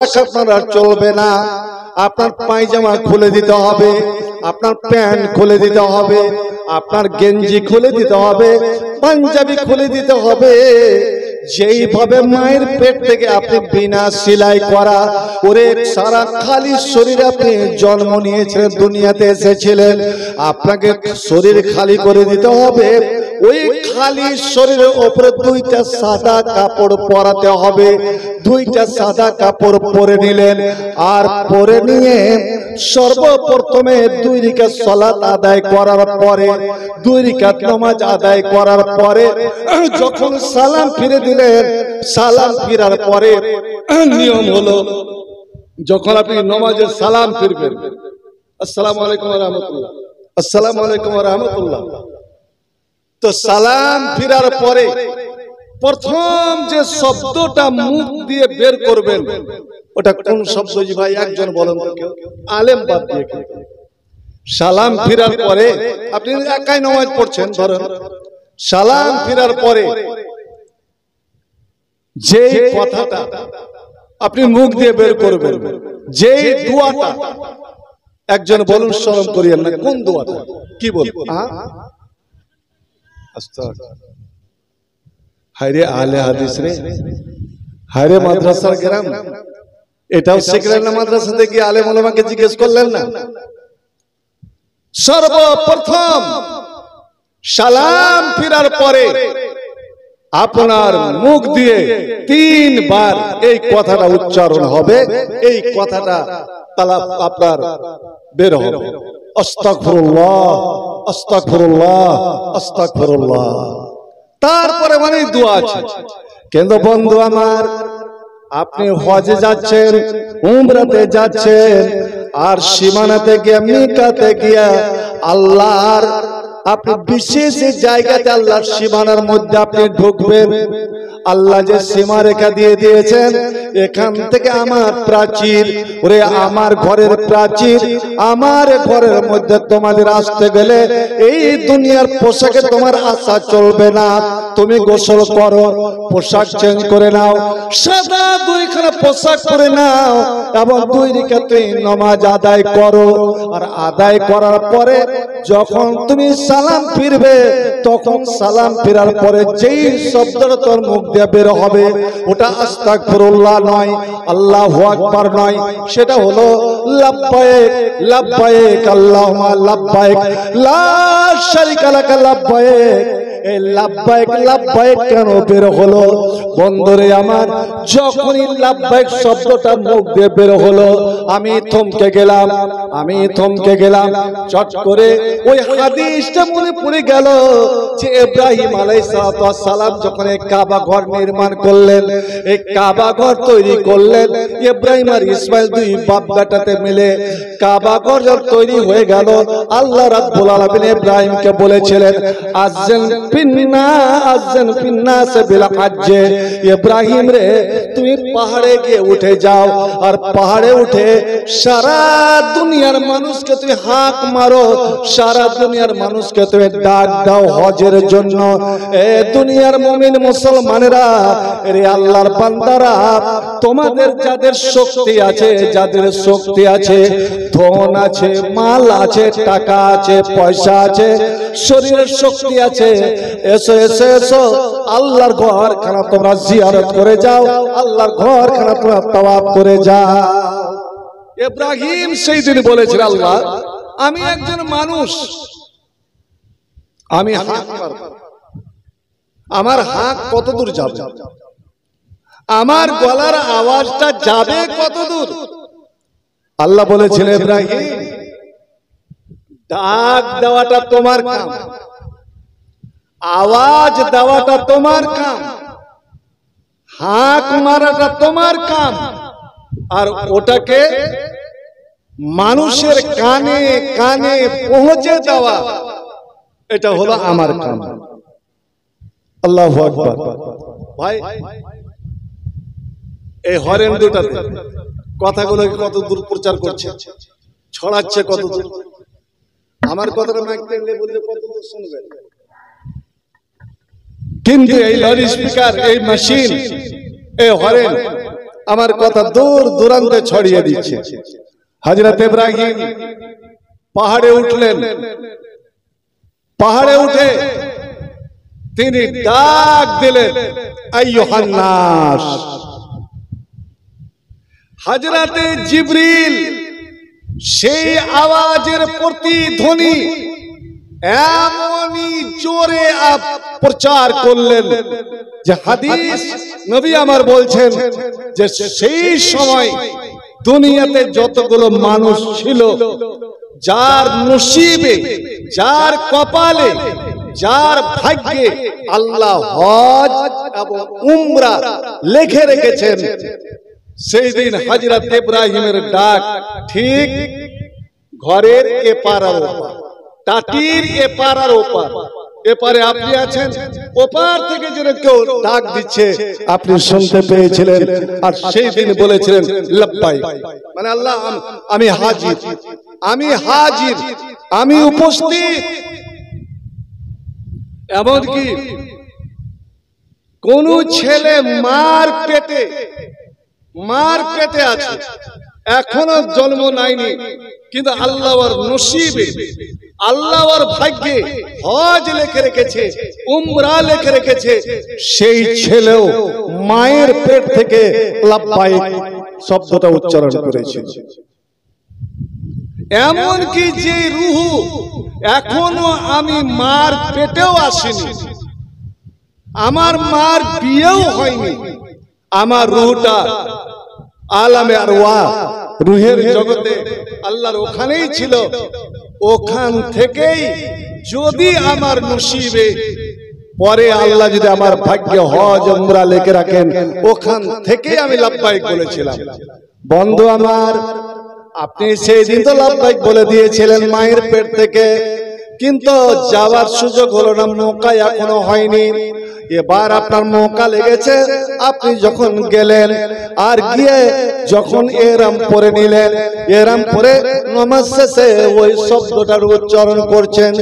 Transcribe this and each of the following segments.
আপনার চলবে না। আপনার পায়জামা খুলে দিতে হবে, আপনার প্যান্ট খুলে দিতে হবে, আপনার গেঞ্জি খুলে দিতে হবে, পাঞ্জাবি খুলে দিতে হবে। যেইভাবে মায়ের পেট থেকে আপনি বিনা সেলাই করা ওরে সারা খালি শরীরে আপনি জন্ম নিয়েছিলেন, দুনিয়াতে এসেছিলেন, আপনাকে শরীর খালি করে দিতে হবে। ওই খালি শরীরের উপরে দুইটা সাদা কাপড় পরাতে হবে। দুইটা সাদা কাপড় পরে নিলেন, আর পরে নিয়ে সর্বপ্রথমে 2 রাকাত সালাত আদায় করার পরে, 2 রাকাত নামাজ আদায় করার পরে যখন সালাম ফিরে দিলেন, সালাম ফিরার পরে নিয়ম হলো যখন আপনি নামাজের সালাম ফিরবেন, আসসালামু আলাইকুম ওয়া রাহমাতুল্লাহ, আসসালামু আলাইকুম ওয়া রাহমাতুল্লাহ, তো সালাম ফিরার পরে প্রথম যে শব্দটা মুখ দিয়ে বের করবেন ওটা কোন শব্দ জি ভাই? একজন বলেন তো, কেউ আলেম বাদ দিয়ে। সালাম ফিরার পরে আপনি একাই নামাজ পড়ছেন, ধরেন সালাম ফিরার পরে যে কথাটা আপনি মুখ দিয়ে বের করবেন, যে দোয়াটা, একজন বলুন, শরম করিয়েন না, কোন দোয়াটা? কি বলবো? হায়রে আলে হাদিস রে, হায়রে মাদ্রাসার গ্রাম, এটাও শিখলেন না? মাদ্রাসাতে গিয়ে আলেম ওলামাকে জিজ্ঞেস করলেন না? সর্বপ্রথম সালাম ফিরার পরে আপনার মুখ দিয়ে 3 বার এই কথাটা উচ্চারণ হবে। এই কথাটা তালাপ আপনার বের হবে, আস্তাগফিরুল্লাহ, আস্তাগফিরুল্লাহ, আস্তাগফিরুল্লাহ। তারপরে মানে দোয়া আছে। কিন্তু বন্ধু আমার, আপনি হজে যাচ্ছেন, উমরাতে যাচ্ছেন, আর সীমানাতে গিয়ে, মিকাতে গিয়ে আল্লাহর আপনি বিশেষ জায়গাতে আল্লাহর সীমানার মধ্যে আপনি ঢুকবেন। আল্লাহ যে সীমা রেখা দিয়ে দিয়েছেন, এখান থেকে আমার প্রাচীর, ওরে আমার ঘরের প্রাচীর, আমার ঘরের মধ্যে তোমাদের আসতে গেলে এই দুনিয়ার পোশাকে তোমার আসা চলবে না। তুমি গোসল করো, পোশাক চেঞ্জ করে নাও, সাদা 2খানা পোশাক পরে নাও, এবং 2 রাকাত নামাজ আদায় করো। আর আদায় করার পরে যখন তুমি সালাম ফিরবে, তখন সালাম ফিরার পরে যেই শব্দটা তোর মুখ দিয়ে বের হবে ওটা আস্তাগফিরুল্লাহ নয়, আল্লাহু আকবার নয়, সেটা হলো লাব্বাইক লাব্বাইক আল্লাহুম্মা লাব্বাইক লা শারীকা লাক লাব্বাইক। এই লাব্বাইক লাব্বাইক কেন বের হলো বন্ধুরে আমার? যখনই লাব্বাইক শব্দটা মুখ দিয়ে বের হলো, আমি থমকে গেলাম, আমি থমকে গেলাম। চট করে ওই হাদিসটা মনে পড়ে গেল যে ইব্রাহিম আলাইহিস সালাম যখন এই কাবা ঘর নির্মাণ করলেন, এই কাবা ঘর তৈরি করলেন, ইব্রাহিম আর ইসমাইল 2 বাপ বেটাতে মিলে কাবা ঘর যখন তৈরি হয়ে গেল, আল্লাহ রাব্বুল আলামিন ইব্রাহিমকে বলেছিলেন, আযযান ফিন্না, আযযান ফিন্নাস বিল হজ্জ। ইব্রাহিম রে, তুমি পাহাড়ে গিয়ে উঠে যাও, আর পাহাড়ে উঠে সারা দুনিয়ার মানুষকে তুমি হাঁক মারো, সারা দুনিয়ার মানুষকে তুমি ডাক দাও হজের জন্য। এ দুনিয়ার মুমিন মুসলমানেরা, রে আল্লাহর বান্দারা, তোমাদের যাদের শক্তি আছে, যাদের শক্তি আছে, ধন আছে, মাল আছে, টাকা আছে, পয়সা আছে, শরীরের শক্তি আছে, এসো এসো এসো, আল্লাহর ঘরখানা তোমরা জিয়ারত করে যাও, আল্লাহর ঘরখানা তোমরা তাওয়াফ করে যাও। ইব্রাহিম সেই দিন বলেছিল, আল্লাহ আমি একজন মানুষ, আমি হাঁক মারব, আমার হাঁক কত দূর যাবে, আমার গলার আওয়াজটা যাবে কত দূর? আল্লাহ বলেছিলেন, ইব্রাহিম ডাক দেওয়াটা তোমার কাম, আওয়াজ দেওয়াটা তোমার কাম, হাঁক মারাটা তোমার কাম, আর ওটাকে মানুষের কানে কানে পৌঁছে দেওয়া এটা হলো আমার কাম। আল্লাহু আকবার। ভাই, এই হরেন দুটাতে কথাগুলো কত দূর প্রচার করছে, ছড়াচ্ছে কত দূর। আমার কথাটা মাইক টেনে বললে কত দূর শুনবেন? কিন্তু এই লাউড স্পিকার, এই মেশিন, এই হরেন আমার কথা দূর দূরান্তে ছড়িয়ে দিচ্ছে। হযরত ইব্রাহিম পাহাড়ে উঠলেন। পাহাড়ে উঠে তিনি ডাক দিলেন, আইয়ুহান নাস। হযরতে জিবরিল সেই আওয়াজের প্রতিধ্বনি এমনই জোরে প্রচার করলেন যে হাদিস নবী আমার বলছেন যে সেই সময় দুনিয়াতে যতগুলো মানুষ ছিল, যার নসিবে, যার কপালে, যার ভাগ্যে আল্লাহ হজ এবং উমরা লিখে রেখেছেন, সেই দিন হযরত ইব্রাহিমের ডাক ঠিক ঘরের এপার আর ওপার, টাটির এপার আর ওপার। এপারে আপনি আছেন, ওপার থেকে যদি কেউ ডাক দিচ্ছে আপনি শুনতে পেয়েছিলেন। আর সেই দিন বলেছিলেন লব্বাইক, মানে আল্লাহ আমি হাজির, আমি হাজির, আমি উপস্থিত। এমনকি কোন ছেলে মার পেটে আছে, এখনো জন্ম নেয়নি, কিন্তু আল্লাহর নসিবে, আল্লাহর ভাগ্যে হজ লিখে রেখেছে, উমরা লিখে রেখেছে, সেই ছেলেও মায়ের পেট থেকে লব্বাইক শব্দটা উচ্চারণ করেছিল। এমনকি যে রূহ এখনো আমি মার পেটেও আসেনি, আমার মার বিয়েও হয়নি, আমার রূহটা আলামে আরওয়াহ, রূহের জগতে আল্লাহর ওখানেই ছিল। ওখান থেকেই যদি আমার নসিবে পরে আল্লাহ যদি আমার ভাগ্যে হজ উমরা লিখে রাখেন, ওখান থেকেই আমি লব্বাইক বলেছিলাম। বন্ধু আমার, আপনি সেই দিন তো লব্বাইক বলে দিয়েছিলেন মায়ের পেট থেকে, কিন্তু যাওয়ার সুযোগ হলো না, মৌকা এখনো হয়নি। এবার আপনার মৌকা লেগেছে। আপনি যখন গেলেন আর গিয়ে যখন এরাম পরে নিলেন, এরাম পরে নামাজ শেষে ওই শব্দটার উচ্চারণ করছেন,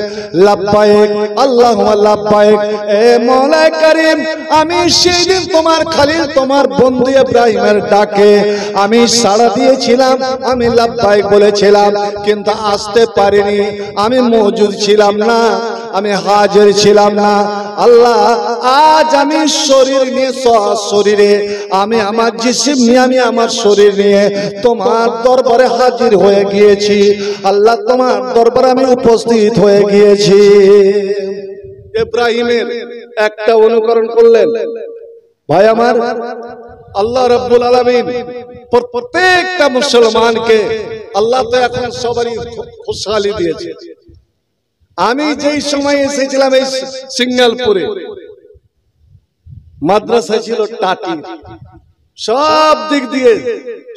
লব্বাইক আল্লাহুম্মা লব্বাইক। এ মওলা করিম, আমি সেই দিন তোমার খলিল, তোমার বন্ধু ইব্রাহিমের ডাকে আমি সাড়া দিয়েছিলাম, আমি লব্বাইক বলেছিলাম, কিন্তু আসতে পারিনি, আমি মওজুদ ছিলাম না, আমি হাজির ছিলাম না। আল্লাহ আজ আমি শরীর নিয়ে, শরীরে আমি আমার জিসিম নিয়ে, আমি আমার শরীর নিয়ে তোমার দরবারে হাজির হয়ে গিয়েছি। আল্লাহ তোমার দরবারে আমি উপস্থিত হয়ে গিয়েছি। ইব্রাহিমের একটা অনুকরণ করলেন ভাই আমার। আল্লাহ রাব্বুল আলামিন প্রত্যেকটা মুসলমানকে আল্লাহ তো এখন সবারই খুশহালি দিয়েছে। আমি যেই সময় এসেছিলাম এই সিঙ্গালপুরে, মাদ্রাসা ছিল টাটি, সব দিক দিয়ে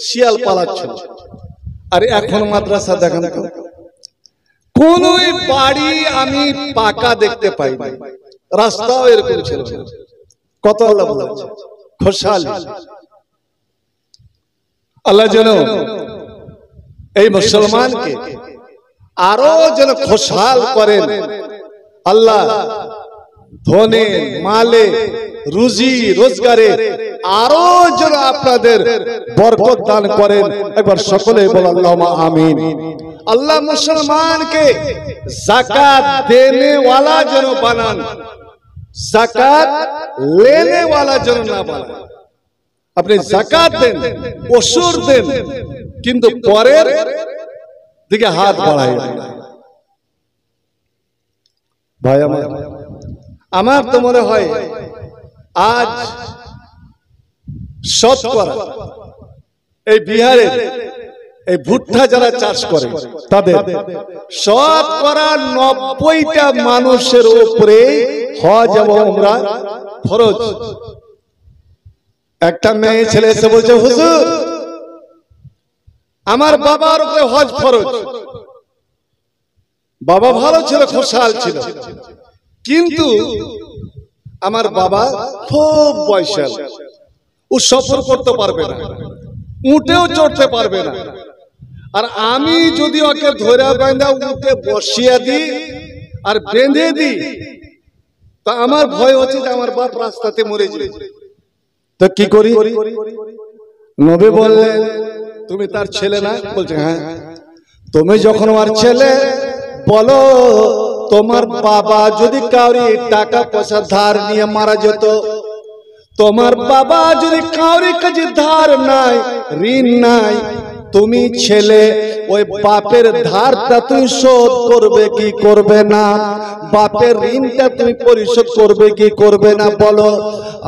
শিয়াল পালাচ্ছিল। আর এখন মাদ্রাসা দেখেন তো, কোন বাড়ি আমি পাকা দেখতে পাই না, রাস্তাও এরকম ছিল। কত আল্লাহ বলেছে খুশহালি। আল্লাহ যেন এই মুসলমানকে আরো যেন খুশহাল করেন। আল্লাহ ধনে মালে রুজি রোজগারে আরো যেন আপনাদের বরকত দান করেন। একবার সকলে বল আল্লাহুম্মা আমিন। আল্লাহ মুসলমানকে যাকাত দেনে ওয়ালা যেন বানান, যাকাত লেনে ওয়ালা যেন না বানান। আপনি যাকাত দেন, ওসুর দেন, কিন্তু পরের দিকে হাত বাড়ায় না। ভাই আমার তো মনে হয় আজ শতকরা এই বিহারে এই ভুট্টা যারা চাষ করে তাদের শতকরা 90টা মানুষের উপরে হজ এবং উমরা ফরজ। একটা মেয়ে ছেলে এসে বলছে, হুজুর আমার বাবার উপরে হজ ফরজ। বাবা ভালো ছিল, খুশহাল ছিল, কিন্তু আমার বাবা খুব বয়সাল, ও সফর করতে পারবে না, উঠেও চড়তে পারবে না। আর আমি যদি ওকে ধরে বাঁধা উঠে বসিয়ে দিই আর বেঁধে দিই, তা আমার ভয় হচ্ছে যে আমার বাপ রাস্তাতে মরে যাবে। তো কি করি? নবী বললেন তুমি তার ছেলে না? বলছে হ্যাঁ। তুমি যখন আমার ছেলে, বলো তোমার বাবা যদি কাউরি টাকা পয়সা ধার নিয়ে মারা যেত, তোমার বাবা যদি কাউরি কাছে ধার নাই, ঋণ নাই, তুমি ছেলে ওই বাপের ধারটা তুমি শোধ করবে কি করবে না? বাপের ঋণটা তুমি পরিশোধ করবে কি করবে না বলো?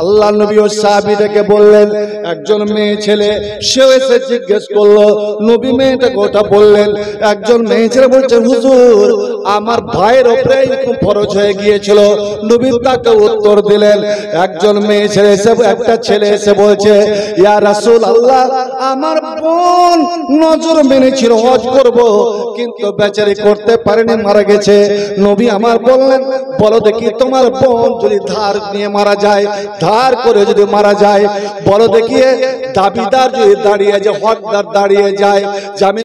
আল্লাহ নবী ও সাহাবীদেরকে বললেন। একজন মেয়ে ছেলে সেও এসে জিজ্ঞেস করলো, নবী মেয়েটাকে ওটা বললেন। একজন মেয়ে ছেলে বলছে, হুজুর আমার ভাইয়ের উপরে এরকম ফরজ হয়ে গিয়েছিল। নবী তাকে উত্তর দিলেন। একজন মেয়ে ছেলে এসে, একটা ছেলে এসে বলছে, ইয়া রাসূলুল্লাহ আমার বোন নজর মেনেছিল হজ করব, কিন্তু বেচারি করতে পারেনি, মারা গেছে। নবী আমার বললেন, বলো দেখি তোমার বোন যদি ধার নিয়ে মারা যায়, ধার করে যদি মারা যায়, বলো দেখি দাবিদার যদি দাঁড়িয়ে যায়, হকদার দাঁড়িয়ে যায়,